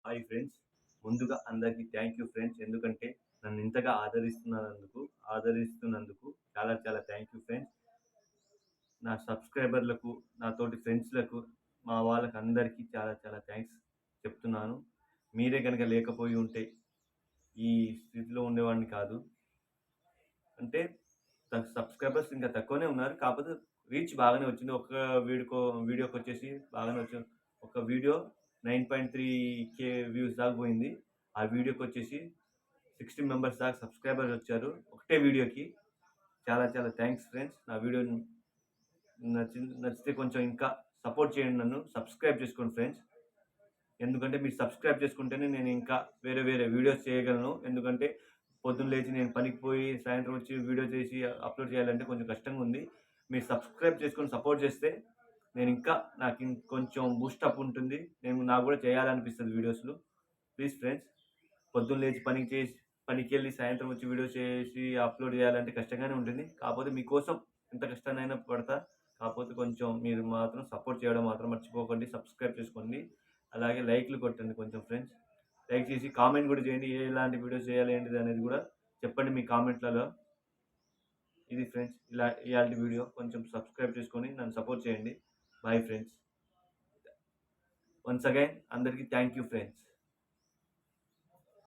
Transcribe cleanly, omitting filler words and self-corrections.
Hi friends. ముందుగా అందరికీ thank you friends. ఎందుకంటే నన్ను ఇంతగా ఆదరిస్తున్నందుకు చాలా చాలా థ్యాంక్ యూ ఫ్రెండ్స్. నా సబ్‌స్క్రైబర్‌లకు, నాతోటి ఫ్రెండ్స్‌లకు, మా వాళ్ళకందరికీ చాలా చాలా థాంక్స్ చెప్తున్నాను. మీరే గనక లేకపోయి ఉంటే ఈ స్థితిలో ఉండేవాడిని కాదు. అంటే సబ్‌స్క్రైబర్స్ ఇంకా తక్కువనే ఉన్నారు. కాకపోతే రీచ్ బాగానే వచ్చింది. ఒక్క వీడియోకొచ్చేసి బాగానే వచ్చింది. ఒక వీడియో 9.3K వ్యూస్ దాకా పోయింది. ఆ వీడియోకొచ్చేసి 16 మెంబర్స్ దాకా సబ్‌స్క్రైబర్స్ వచ్చారు. ఒకటే వీడియోకి. చాలా చాలా థాంక్స్ ఫ్రెండ్స్. నా వీడియో నచ్చితే కొంచెం ఇంకా సపోర్ట్ చేయండి నన్ను. సబ్స్క్రైబ్ చేసుకోండి ఫ్రెండ్స్. ఎందుకంటే మీరు సబ్స్క్రైబ్ చేసుకుంటేనే నేను ఇంకా వేరే వేరే వీడియోస్ చేయగలను. ఎందుకంటే పొద్దున్న లేచి నేను పనికి పోయి సాయంత్రం వచ్చి వీడియో చేసి అప్‌లోడ్ చేయాలంటే కొంచెం కష్టంగా ఉంది. మీరు సబ్స్క్రైబ్ చేసుకొని సపోర్ట్ చేస్తే నేను ఇంకా నాకు ఇంకొంచెం బూస్టప్ ఉంటుంది. నాకు కూడా చేయాలనిపిస్తది వీడియోస్‌లు. ప్లీజ్ ఫ్రెండ్స్, పొద్దున్న లేచి పనికెళ్ళి సాయంత్రం వచ్చి వీడియో చేసి అప్‌లోడ్ చేయాలంటే కష్టంగానే ఉంటుంది. కాకపోతే మీకోసం ఎంత కష్టాన్నైనా పడతా. కాకపోతే కొంచెం మీరు మాత్రం సపోర్ట్ చేయడం మాత్రం మర్చిపోకండి. సబ్స్క్రైబ్ చేసుకోండి. అలాగే లైక్‌లు కొట్టండి కొంచెం ఫ్రెండ్స్. లైక్ చేసి కామెంట్ కూడా చేయండి. ఎలాంటి వీడియోస్ చేయాలి ఏంటిది అనేది కూడా చెప్పండి మీ కామెంట్‌లలో. ఇది ఫ్రెండ్స్ ఇయాల్టి వీడియో. కొంచెం సబ్స్క్రైబ్ చేసుకొని నన్ను సపోర్ట్ చేయండి. Bye friends. వన్స్ అగైన్ అందరికి థాంక్ యూ ఫ్రెండ్స్.